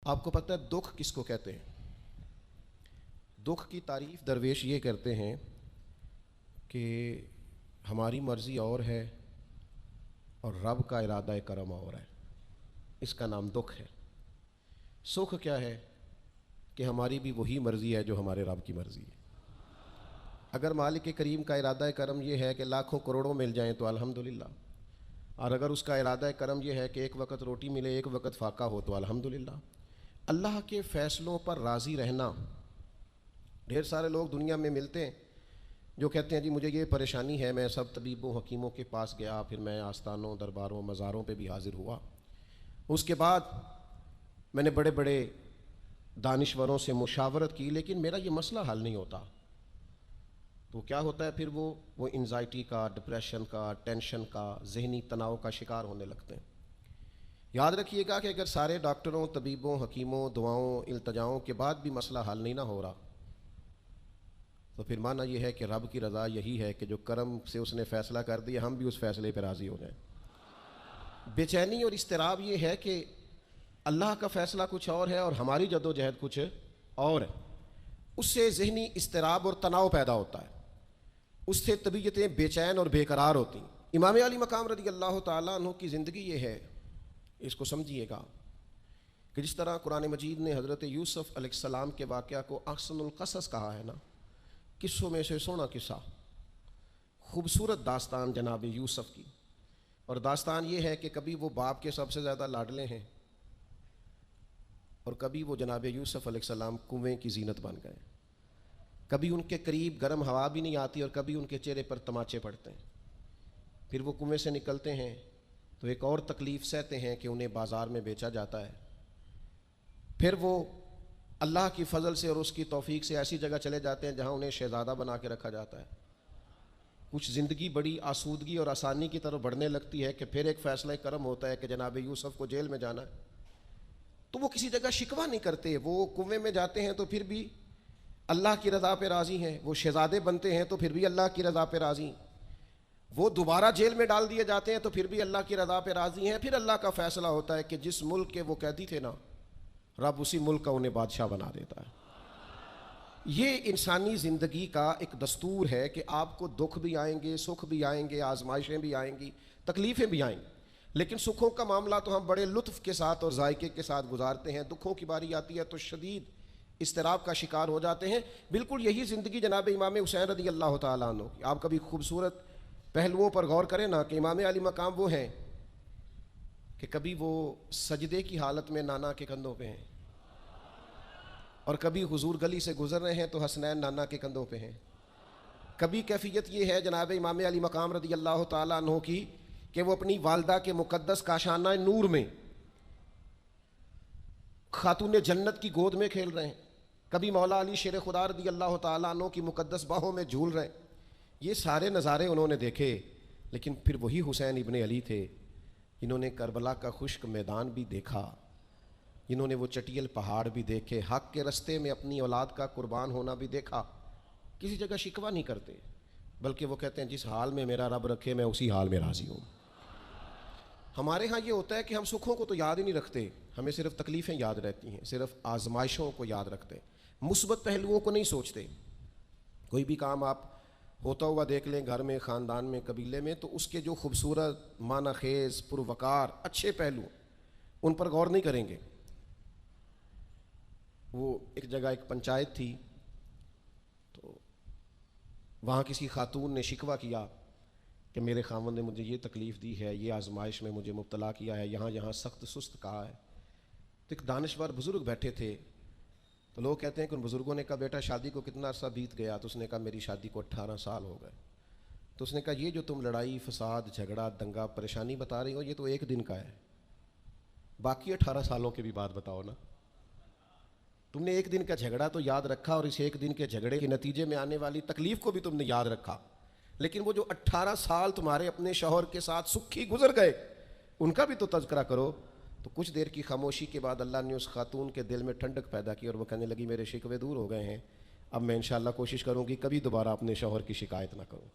آپ کو پتہ ہے دکھ کس کو کہتے ہیں؟ دکھ کی تعریف درویش یہ کرتے ہیں کہ ہماری مرضی اور ہے اور رب کا ارادہ کرم اور ہے، اس کا نام دکھ ہے۔ سکھ کیا ہے کہ ہماری بھی وہی مرضی ہے جو ہمارے رب کی مرضی ہے۔ اگر مالک کریم کا ارادہ کرم یہ ہے کہ لاکھوں کروڑوں مل جائیں تو الحمدللہ، اور اگر اس کا ارادہ کرم یہ ہے کہ ایک وقت روٹی ملے ایک وقت فاقہ ہو تو الحمدللہ۔ اللہ کے فیصلوں پر راضی رہنا۔ ڈھیر سارے لوگ دنیا میں ملتے ہیں جو کہتے ہیں جی مجھے یہ پریشانی ہے، میں سب طبیبوں حکیموں کے پاس گیا، پھر میں آستانوں درباروں مزاروں پہ بھی حاضر ہوا، اس کے بعد میں نے بڑے بڑے دانشوروں سے مشاورت کی، لیکن میرا یہ مسئلہ حل نہیں ہوتا۔ تو کیا ہوتا ہے پھر وہ انزائٹی کا، ڈپریشن کا، ٹینشن کا، ذہنی تناؤ کا شکار ہونے لگتے ہیں۔ یاد رکھیے گا کہ اگر سارے ڈاکٹروں، طبیبوں، حکیموں، دعاؤں، التجاؤں کے بعد بھی مسئلہ حل نہیں نہ ہو رہا تو پھر معنی یہ ہے کہ رب کی رضا یہی ہے کہ جو کرم سے اس نے فیصلہ کر دیا ہم بھی اس فیصلے پہ راضی ہو جائیں۔ بے چینی اور اضطراب یہ ہے کہ اللہ کا فیصلہ کچھ اور ہے اور ہماری جدوجہد کچھ اور ہے، اس سے ذہنی اضطراب اور تناؤ پیدا ہوتا ہے، اس سے طبیعتیں بے چین اور بے قرار ہوتی ہیں۔ امام علی مقام رضی اللہ تعالیٰ عنہ کی زندگی یہ ہے، اس کو سمجھیے گا کہ جس طرح قرآن مجید نے حضرت یوسف علیہ السلام کے واقعہ کو احسن القصص کہا ہے نا، قصوں میں سے سونا قصہ، خوبصورت داستان جناب یوسف کی، اور داستان یہ ہے کہ کبھی وہ باپ کے سب سے زیادہ لاڈلے ہیں اور کبھی وہ جناب یوسف علیہ السلام کنویں کی زینت بن گئے، کبھی ان کے قریب گرم ہوا بھی نہیں آتی اور کبھی ان کے چہرے پر تماچے پڑتے ہیں۔ پھر وہ کنویں سے نکلتے ہیں تو ایک اور تکلیف سہتے ہیں کہ انہیں بازار میں بیچا جاتا ہے، پھر وہ اللہ کی فضل سے اور اس کی توفیق سے ایسی جگہ چلے جاتے ہیں جہاں انہیں شہزادہ بنا کے رکھا جاتا ہے۔ کچھ زندگی بڑی آسودگی اور آسانی کی طرف بڑھنے لگتی ہے کہ پھر ایک فیصلہ کرم ہوتا ہے کہ جناب یوسف کو جیل میں جانا ہے، تو وہ کسی جگہ شکوہ نہیں کرتے، وہ کنویں میں جاتے ہیں تو پھر بھی اللہ کی رضا پہ راضی ہیں، وہ شہزادے بنتے ہیں تو پھر بھی اللہ کی رضا پہ راضی ہیں، وہ دوبارہ جیل میں ڈال دیے جاتے ہیں تو پھر بھی اللہ کی رضا پہ راضی ہیں۔ پھر اللہ کا فیصلہ ہوتا ہے کہ جس ملک کے وہ قیدی تھے نا، رب اسی ملک کا انہیں بادشاہ بنا دیتا ہے۔ یہ انسانی زندگی کا ایک دستور ہے کہ آپ کو دکھ بھی آئیں گے، سکھ بھی آئیں گے، آزمائشیں بھی آئیں گی، تکلیفیں بھی آئیں گی، لیکن سکھوں کا معاملہ تو ہم بڑے لطف کے ساتھ اور ذائقے کے ساتھ گزارتے ہیں، دکھوں کی باری آتی ہے تو شدید اضطراب کا شکار ہو جاتے ہیں۔ بالکل یہی زندگی جناب امام حسین رضی اللہ تعالیٰ عنہ کی۔ آپ کبھی خوبصورت پہلوؤں پر غور کریں نا کہ امام علی مقام وہ ہیں کہ کبھی وہ سجدے کی حالت میں نانا کے کندھوں پہ ہیں اور کبھی حضور گلی سے گزر رہے ہیں تو حسنین نانا کے کندھوں پہ ہیں۔ کبھی کیفیت یہ ہے جناب امام علی مقام رضی اللہ تعالیٰ عنہ کی کہ وہ اپنی والدہ کے مقدس کاشانہ نور میں خاتون جنت کی گود میں کھیل رہے ہیں، کبھی مولا علی شیر خدا رضی اللہ تعالیٰ عنہ کی مقدس باہوں میں جھول رہے ہیں۔ یہ سارے نظارے انہوں نے دیکھے، لیکن پھر وہی حسین ابن علی تھے جنہوں نے کربلا کا خشک میدان بھی دیکھا، جنہوں نے وہ چٹیل پہاڑ بھی دیکھے، حق کے رستے میں اپنی اولاد کا قربان ہونا بھی دیکھا۔ کسی جگہ شکوہ نہیں کرتے، بلکہ وہ کہتے ہیں جس حال میں میرا رب رکھے میں اسی حال میں راضی ہوں۔ ہمارے ہاں یہ ہوتا ہے کہ ہم سکھوں کو تو یاد ہی نہیں رکھتے، ہمیں صرف تکلیفیں یاد رہتی ہیں، صرف آزمائشوں کو یاد رکھتے ہیں، مثبت پہلوؤں کو نہیں سوچتے۔ کوئی بھی کام آپ ہوتا ہوا دیکھ لیں گھر میں، خاندان میں، قبیلے میں، تو اس کے جو خوبصورت، معنی خیز، پروقار، اچھے پہلو ان پر غور نہیں کریں گے۔ وہ ایک جگہ ایک پنچایت تھی تو وہاں کسی خاتون نے شکوہ کیا کہ میرے خاوند نے مجھے یہ تکلیف دی ہے، یہ آزمائش میں مجھے مبتلا کیا ہے، یہاں سخت سست کہا ہے۔ تو ایک دانشور بزرگ بیٹھے تھے تو لوگ کہتے ہیں کہ ان بزرگوں نے کہا بیٹا شادی کو کتنا عرصہ بیت گیا؟ تو اس نے کہا میری شادی کو 18 سال ہو گئے۔ تو اس نے کہا یہ جو تم لڑائی، فساد، جھگڑا، دنگا، پریشانی بتا رہی ہو یہ تو ایک دن کا ہے، باقی 18 سالوں کی بھی بات بتاؤ نا۔ تم نے ایک دن کا جھگڑا تو یاد رکھا اور اس ایک دن کے جھگڑے کے نتیجے میں آنے والی تکلیف کو بھی تم نے یاد رکھا، لیکن وہ جو 18 سال تمہارے اپنے شوہر کے ساتھ سکھی گزر گئے ان کا بھی تو تذکرہ کرو۔ تو کچھ دیر کی خاموشی کے بعد اللہ نے اس خاتون کے دل میں ٹھنڈک پیدا کی اور وہ کہنے لگی میرے شکوے دور ہو گئے ہیں، اب میں انشاءاللہ کوشش کروں گی کبھی دوبارہ اپنے شوہر کی شکایت نہ کروں۔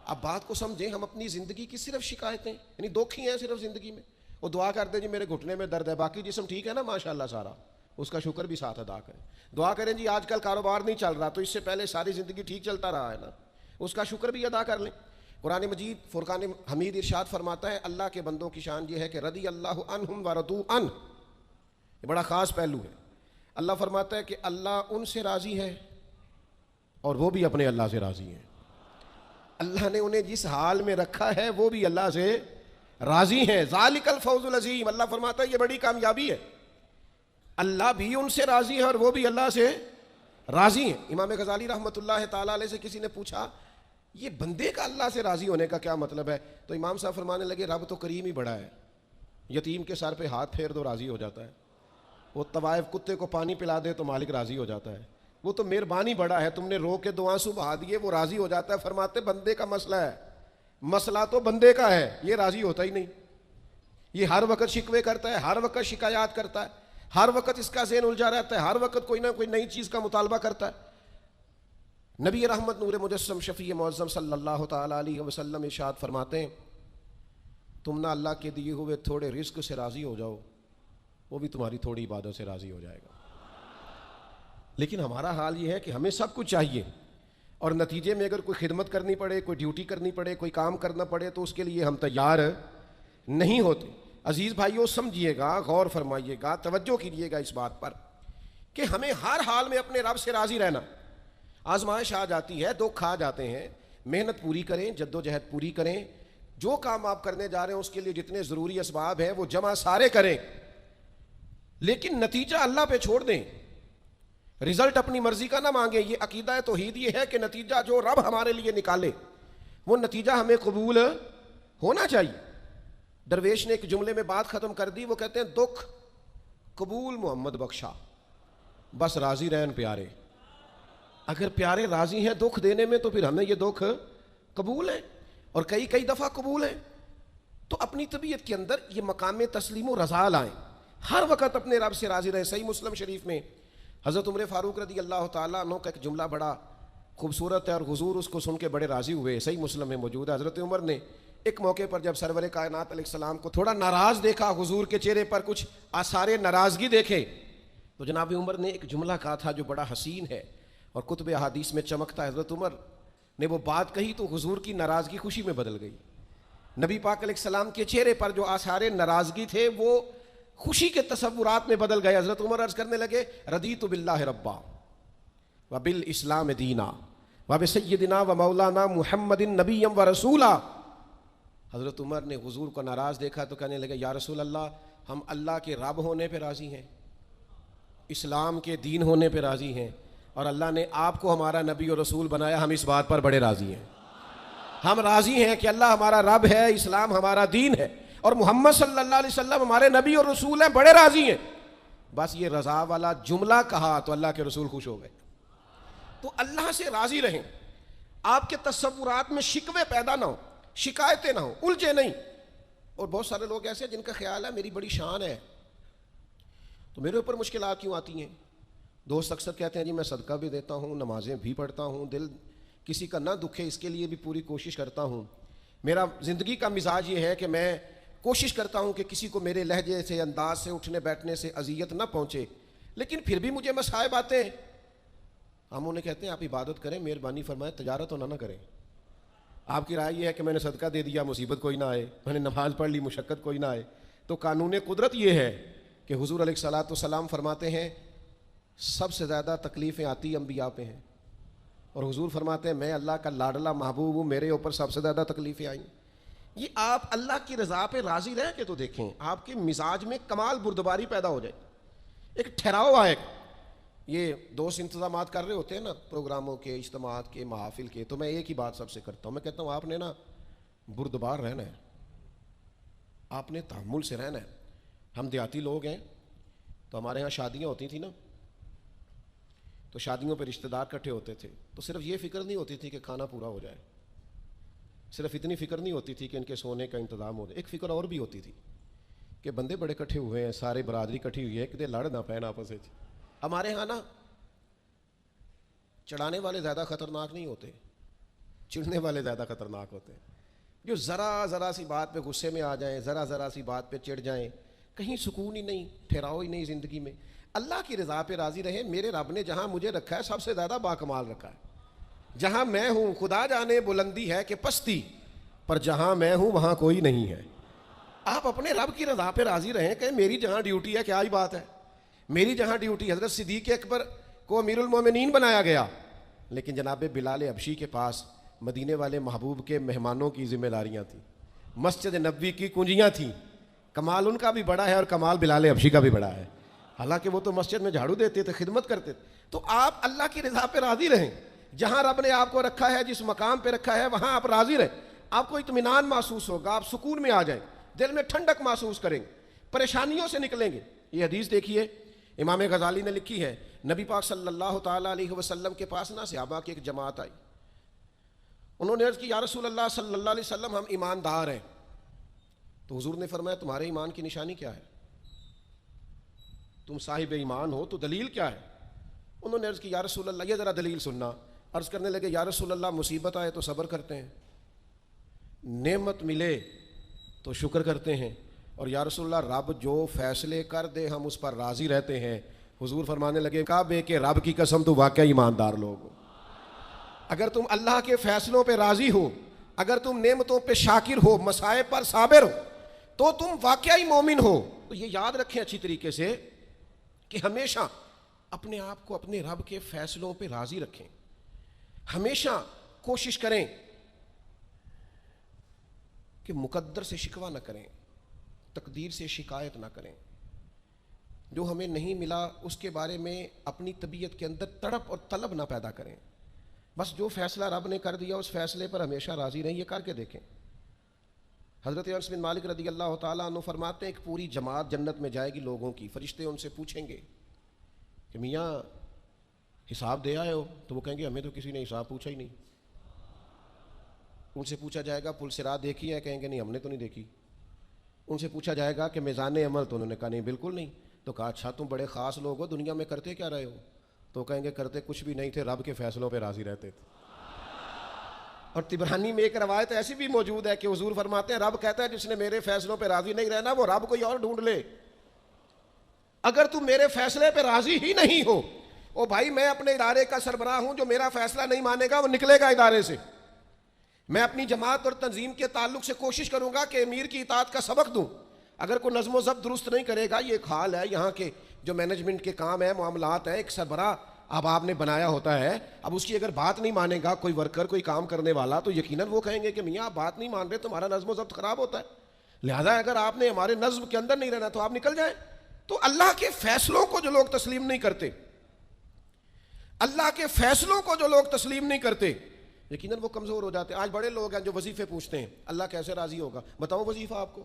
اب بات کو سمجھیں، ہم اپنی زندگی کی صرف شکایتیں، یعنی دکھ ہی ہیں صرف زندگی میں، وہ دعا کرتے ہیں جی میرے گھٹنے میں درد ہے، باقی جسم ٹھیک ہے نا ماشاءاللہ سارا، اس کا شکر بھی ساتھ ادا کریں. دعا کریں جی آج کل کاروبار نہیں چل رہا تو اس سے پہلے ساری زندگی ٹھیک چلتا رہا ہے نا, اس کا شکر بھی ادا کر لیں. قرآن مجید فرقان حمید ارشاد فرماتا ہے اللہ کے بندوں کی شان یہ ہے کہ رضی اللہ عنہم ورضوا عنہ, یہ بڑا خاص پہلو ہے. اللہ فرماتا ہے کہ اللہ ان سے راضی ہے اور وہ بھی اپنے اللہ سے راضی ہیں. اللہ نے انہیں جس حال میں رکھا ہے وہ بھی اللہ سے راضی ہیں. ذالک الفوز العظیم, اللہ فرماتا ہے یہ بڑی کامیابی ہے. اللہ بھی ان سے راضی ہے اور وہ بھی اللہ سے راضی ہیں. امام غزالی رحمۃ اللہ تعالیٰ علیہ سے کسی نے پوچھا یہ بندے کا اللہ سے راضی ہونے کا کیا مطلب ہے, تو امام صاحب فرمانے لگے رب تو کریم ہی بڑا ہے, یتیم کے سر پہ ہاتھ پھیر دو راضی ہو جاتا ہے, وہ طوائف کتے کو پانی پلا دے تو مالک راضی ہو جاتا ہے, وہ تو مہربانی بڑا ہے, تم نے رو کے 2 آنسو بہا دیے وہ راضی ہو جاتا ہے. فرماتے بندے کا مسئلہ ہے, مسئلہ تو بندے کا ہے, یہ راضی ہوتا ہی نہیں. یہ ہر وقت شکوے کرتا ہے, ہر وقت شکایات کرتا ہے, ہر وقت اس کا ذہن الجھا رہتا ہے, ہر وقت کوئی نہ کوئی نئی چیز کا مطالبہ کرتا ہے. نبی رحمت نور مجسم شفیع معظم صلی اللہ تعالیٰ علیہ وسلم ارشاد فرماتے ہیں تم نہ اللہ کے دیے ہوئے تھوڑے رزق سے راضی ہو جاؤ, وہ بھی تمہاری تھوڑی عبادت سے راضی ہو جائے گا. لیکن ہمارا حال یہ ہے کہ ہمیں سب کچھ چاہیے اور نتیجے میں اگر کوئی خدمت کرنی پڑے, کوئی ڈیوٹی کرنی پڑے, کوئی کام کرنا پڑے تو اس کے لیے ہم تیار نہیں ہوتے. عزیز بھائیو سمجھیے گا, غور فرمائیے گا, توجہ کیجیے گا اس بات پر کہ ہمیں ہر حال میں اپنے رب سے راضی رہنا. آزمائش آ جاتی ہے, دکھ آ جاتے ہیں, محنت پوری کریں, جد و جہد پوری کریں, جو کام آپ کرنے جا رہے ہیں اس کے لیے جتنے ضروری اسباب ہیں وہ جمع سارے کریں, لیکن نتیجہ اللہ پہ چھوڑ دیں, رزلٹ اپنی مرضی کا نہ مانگیں. یہ عقیدہ توحید یہ ہے کہ نتیجہ جو رب ہمارے لیے نکالے وہ نتیجہ ہمیں قبول ہونا چاہیے. درویش نے ایک جملے میں بات ختم کر دی, وہ کہتے ہیں دکھ قبول محمد بخشا, بس راضی رہن پیارے. اگر پیارے راضی ہیں دکھ دینے میں تو پھر ہمیں یہ دکھ قبول ہے اور کئی دفعہ قبول ہے. تو اپنی طبیعت کے اندر یہ مقام تسلیم و رضا لائیں, ہر وقت اپنے رب سے راضی رہیں. صحیح مسلم شریف میں حضرت عمر فاروق رضی اللہ تعالیٰ عنہ کا ایک جملہ بڑا خوبصورت ہے اور حضور اس کو سن کے بڑے راضی ہوئے. صحیح مسلم میں موجود ہے. حضرت عمر نے ایک موقع پر جب سرور کائنات علیہ السلام کو تھوڑا ناراض دیکھا, حضور کے چہرے پر کچھ آثار ناراضگی دیکھے, تو جناب عمر نے ایک جملہ کہا تھا جو بڑا حسین ہے اور کتب احادیث میں چمکتا ہے. حضرت عمر نے وہ بات کہی تو حضور کی ناراضگی خوشی میں بدل گئی. نبی پاک علیہ السلام کے چہرے پر جو آثار ناراضگی تھے وہ خوشی کے تصورات میں بدل گئے. حضرت عمر عرض کرنے لگے رضیت باللہ ربا وبالاسلام دینا وبسیدنا ومولانا محمد نبی و رسولا. حضرت عمر نے حضور کو ناراض دیکھا تو کہنے لگے یا رسول اللہ, ہم اللہ کے رب ہونے پہ راضی ہیں, اسلام کے دین ہونے پہ راضی ہیں, اور اللہ نے آپ کو ہمارا نبی اور رسول بنایا, ہم اس بات پر بڑے راضی ہیں. ہم راضی ہیں کہ اللہ ہمارا رب ہے, اسلام ہمارا دین ہے, اور محمد صلی اللہ علیہ وسلم ہمارے نبی اور رسول ہیں, بڑے راضی ہیں. بس یہ رضا والا جملہ کہا تو اللہ کے رسول خوش ہو گئے. تو اللہ سے راضی رہیں, آپ کے تصورات میں شکوے پیدا نہ ہو, شکایتیں نہ ہو, الجھے نہیں. اور بہت سارے لوگ ایسے ہیں جن کا خیال ہے میری بڑی شان ہے تو میرے اوپر مشکلات کیوں آتی ہیں. دوست اکثر کہتے ہیں جی میں صدقہ بھی دیتا ہوں, نمازیں بھی پڑھتا ہوں, دل کسی کا نہ دکھے اس کے لیے بھی پوری کوشش کرتا ہوں, میرا زندگی کا مزاج یہ ہے کہ میں کوشش کرتا ہوں کہ کسی کو میرے لہجے سے, انداز سے, اٹھنے بیٹھنے سے اذیت نہ پہنچے, لیکن پھر بھی مجھے مصائب آتے ہیں. ہم انہیں کہتے ہیں آپ عبادت کریں, مہربانی فرمائیں تجارت ہونا نہ کریں. آپ کی رائے یہ ہے کہ میں نے صدقہ دے دیا مصیبت کوئی نہ آئے, میں نے نماز پڑھ لی مشقت کوئی نہ آئے. تو قانون قدرت یہ ہے کہ حضور علیہ الصلوۃ والسلام فرماتے ہیں سب سے زیادہ تکلیفیں آتی انبیاء پہ ہیں, اور حضور فرماتے ہیں میں اللہ کا لاڈلا محبوب ہوں, میرے اوپر سب سے زیادہ تکلیفیں آئیں. یہ آپ اللہ کی رضا پہ راضی رہ کے تو دیکھیں, آپ کے مزاج میں کمال بردباری پیدا ہو جائے, ایک ٹھہراؤ آئے. یہ دوست انتظامات کر رہے ہوتے ہیں نا پروگراموں کے, اجتماعات کے, محافل کے, تو میں ایک ہی بات سب سے کرتا ہوں, میں کہتا ہوں آپ نے نا بردبار رہنا ہے, آپ نے تحمل سے رہنا ہے. ہم دیہاتی لوگ ہیں تو ہمارے ہاں شادیاں ہوتی تھیں نا, تو شادیوں پہ رشتہ دار اکٹھے ہوتے تھے تو صرف یہ فکر نہیں ہوتی تھی کہ کھانا پورا ہو جائے, صرف اتنی فکر نہیں ہوتی تھی کہ ان کے سونے کا انتظام ہو جائے, ایک فکر اور بھی ہوتی تھی کہ بندے بڑے اکٹھے ہوئے ہیں, سارے برادری اکٹھی ہوئی ہے, کتے لڑ نہ پائیں آپس میں. ہمارے ہاں نا چڑھانے والے زیادہ خطرناک نہیں ہوتے, چڑھنے والے زیادہ خطرناک ہوتے ہیں. جو ذرا سی بات پہ غصے میں آ جائیں, ذرا سی بات پہ چڑھ جائیں, کہیں سکون ہی نہیں, ٹھہراؤ ہی نہیں زندگی میں. اللہ کی رضا پہ راضی رہیں. میرے رب نے جہاں مجھے رکھا ہے سب سے زیادہ باکمال رکھا ہے. جہاں میں ہوں خدا جانے بلندی ہے کہ پستی, پر جہاں میں ہوں وہاں کوئی نہیں ہے. آپ اپنے رب کی رضا پہ راضی رہیں کہ میری جہاں ڈیوٹی ہے کیا ہی بات ہے. میری جہاں ڈیوٹی, حضرت صدیق اکبر کو امیر المومنین بنایا گیا, لیکن جناب بلال حبشی کے پاس مدینے والے محبوب کے مہمانوں کی ذمہ داریاں تھیں, مسجد نبوی کی کنجیاں تھیں. کمال ان کا بھی بڑا ہے اور کمال بلال حبشی کا بھی بڑا ہے, حالانکہ وہ تو مسجد میں جھاڑو دیتے تھے, خدمت کرتے تھے. تو آپ اللہ کی رضا پہ راضی رہیں. جہاں رب نے آپ کو رکھا ہے, جس مقام پہ رکھا ہے, وہاں آپ راضی رہیں. آپ کو اطمینان محسوس ہوگا, آپ سکون میں آ جائیں, دل میں ٹھنڈک محسوس کریں گے, پریشانیوں سے نکلیں گے. یہ حدیث دیکھیے امام غزالی نے لکھی ہے, نبی پاک صلی اللہ تعالیٰ علیہ وسلم کے پاس نا صحابہ کی ایک جماعت آئی. انہوں نے عرض کی یا رسول اللہ صلی اللہ علیہ وسلم ہم ایماندار ہیں. تو حضور نے فرمایا تمہارے ایمان کی نشانی کیا ہے؟ تم صاحب ایمان ہو تو دلیل کیا ہے؟ انہوں نے عرض کی یا رسول اللہ, یہ ذرا دلیل سننا. عرض کرنے لگے یا رسول اللہ مصیبت آئے تو صبر کرتے ہیں, نعمت ملے تو شکر کرتے ہیں, اور یا رسول اللہ رب جو فیصلے کر دے ہم اس پر راضی رہتے ہیں. حضور فرمانے لگے کعبے کے رب کی قسم تو واقعی ایماندار لوگ ہو. اگر تم اللہ کے فیصلوں پہ راضی ہو, اگر تم نعمتوں پہ شاکر ہو, مصائب پر صابر ہو, تو تم واقعی مومن ہو. تو یہ یاد رکھیں اچھی طریقے سے کہ ہمیشہ اپنے آپ کو اپنے رب کے فیصلوں پہ راضی رکھیں. ہمیشہ کوشش کریں کہ مقدر سے شکوہ نہ کریں, تقدیر سے شکایت نہ کریں. جو ہمیں نہیں ملا اس کے بارے میں اپنی طبیعت کے اندر تڑپ اور طلب نہ پیدا کریں. بس جو فیصلہ رب نے کر دیا اس فیصلے پر ہمیشہ راضی رہیں. یہ کر کے دیکھیں. حضرت انس بن مالک رضی اللہ تعالیٰ عنہ فرماتے ہیں ایک پوری جماعت جنت میں جائے گی لوگوں کی. فرشتے ان سے پوچھیں گے کہ میاں حساب دے آئے ہو؟ تو وہ کہیں گے ہمیں تو کسی نے حساب پوچھا ہی نہیں. ان سے پوچھا جائے گا پل صراط دیکھی ہے؟ کہیں گے نہیں ہم نے تو نہیں دیکھی. ان سے پوچھا جائے گا کہ میزان عمل؟ تو انہوں نے کہا نہیں بالکل نہیں. تو کہا اچھا تم بڑے خاص لوگ ہو, دنیا میں کرتے کیا رہے ہو؟ تو کہیں گے کرتے کچھ بھی نہیں تھے, رب کے فیصلوں پہ راضی رہتے تھے. اور طبرانی میں ایک روایت ایسی بھی موجود ہے کہ حضور فرماتے ہیں رب کہتا ہے جس نے میرے فیصلوں پہ راضی نہیں رہنا وہ رب کوئی اور ڈھونڈ لے. اگر تم میرے فیصلے پہ راضی ہی نہیں ہو, او بھائی میں اپنے ادارے کا سربراہ ہوں, جو میرا فیصلہ نہیں مانے گا وہ نکلے گا ادارے سے. میں اپنی جماعت اور تنظیم کے تعلق سے کوشش کروں گا کہ امیر کی اطاعت کا سبق دوں. اگر کوئی نظم و ضبط درست نہیں کرے گا, یہ ایک حال ہے یہاں کے جو مینجمنٹ کے کام ہیں, معاملات ہیں, ایک سربراہ اب آپ نے بنایا ہوتا ہے, اب اس کی اگر بات نہیں مانے گا کوئی ورکر, کوئی کام کرنے والا, تو یقیناً وہ کہیں گے کہ میاں آپ بات نہیں مان رہے, تمہارا نظم و ضبط خراب ہوتا ہے. لہذا اگر آپ نے ہمارے نظم کے اندر نہیں رہنا تو آپ نکل جائیں. تو اللہ کے فیصلوں کو جو لوگ تسلیم نہیں کرتے, اللہ کے فیصلوں کو جو لوگ تسلیم نہیں کرتے, یقیناً وہ کمزور ہو جاتے ہیں. آج بڑے لوگ ہیں جو وظیفے پوچھتے ہیں اللہ کیسے راضی ہوگا. بتاؤ وظیفہ آپ کو.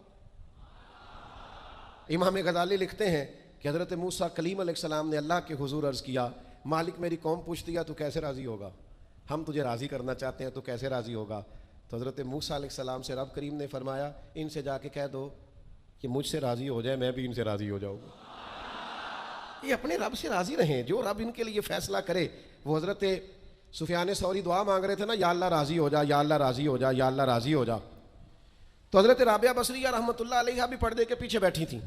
امام غزالی لکھتے ہیں کہ حضرت موسیٰ کلیم علیہ السلام نے اللہ کے حضور عرض کیا مالک میری قوم پوچھتی ہے تو کیسے راضی ہوگا, ہم تجھے راضی کرنا چاہتے ہیں تو کیسے راضی ہوگا. تو حضرت موسیٰ علیہ السلام سے رب کریم نے فرمایا ان سے جا کے کہہ دو کہ مجھ سے راضی ہو جائے, میں بھی ان سے راضی ہو جاؤں گا. یہ اپنے رب سے راضی رہیں, جو رب ان کے لیے فیصلہ کرے. وہ حضرت سفیان ثوری دعا مانگ رہے تھے نا, یا اللہ راضی ہو جا, یا اللہ راضی ہو جا, یا اللہ راضی ہو جا. تو حضرت رابعہ بصریہ رحمۃ اللہ علیہ بھی پردے کے پیچھے بیٹھی تھیں.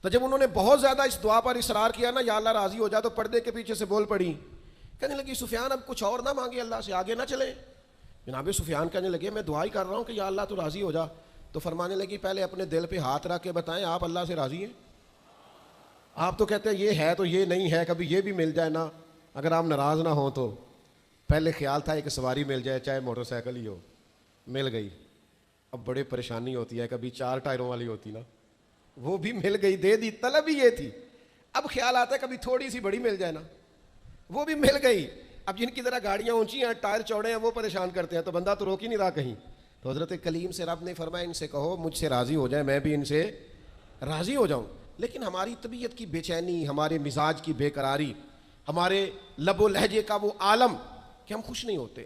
تو جب انہوں نے بہت زیادہ اس دعا پر اصرار کیا نا, یا اللہ راضی ہو جا, تو پردے کے پیچھے سے بول پڑی, کہنے لگی سفیان اب کچھ اور نہ مانگے اللہ سے, آگے نہ چلے. جناب سفیان کہنے لگے میں دعا ہی کر رہا ہوں کہ یا اللہ تو راضی ہو جا. تو فرمانے لگی پہلے اپنے دل پہ ہاتھ رکھ کے بتائیں آپ اللہ سے راضی ہیں؟ آپ تو کہتے ہیں یہ ہے تو یہ نہیں ہے, کبھی یہ بھی مل جائے نا, اگر آپ ناراض نہ ہوں تو. پہلے خیال تھا ایک سواری مل جائے چاہے موٹر سائیکل ہی ہو, مل گئی. اب بڑے پریشانی ہوتی ہے, کبھی 4 ٹائروں والی ہوتی نا, وہ بھی مل گئی, دے دی, طلب ہی یہ تھی. اب خیال آتا ہے کبھی تھوڑی سی بڑی مل جائے نا, وہ بھی مل گئی. اب جن کی ذرا گاڑیاں اونچی ہیں, ٹائر چوڑے ہیں, وہ پریشان کرتے ہیں, تو بندہ تو روک ہی نہیں رہا کہیں. تو حضرت کلیم سے رب نے فرمایا ان سے کہو مجھ سے راضی ہو جائے, میں بھی ان سے راضی ہو جاؤں. لیکن ہماری طبیعت کی بے چینی, ہمارے مزاج کی بے قراری, ہمارے لب و لہجے کا وہ عالم کہ ہم خوش نہیں ہوتے.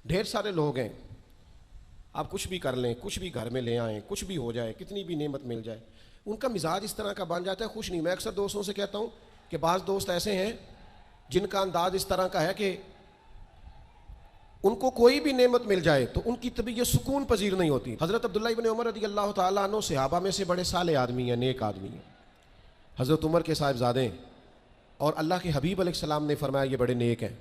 ڈھیر سارے لوگ ہیں, آپ کچھ بھی کر لیں, کچھ بھی گھر میں لے آئیں, کچھ بھی ہو جائے, کتنی بھی نعمت مل جائے, ان کا مزاج اس طرح کا بن جاتا ہے خوش نہیں. میں اکثر دوستوں سے کہتا ہوں کہ بعض دوست ایسے ہیں جن کا انداز اس طرح کا ہے کہ ان کو کوئی بھی نعمت مل جائے تو ان کی طبیعت سکون پذیر نہیں ہوتی. حضرت عبداللہ ابن عمر رضی اللہ تعالیٰ عنہ صحابہ میں سے بڑے صالح آدمی ہیں, نیک آدمی ہیں. حضرت عمر کے صاحبزادے اور اللہ کے حبیب علیہ السلام نے فرمایا یہ بڑے نیک ہیں.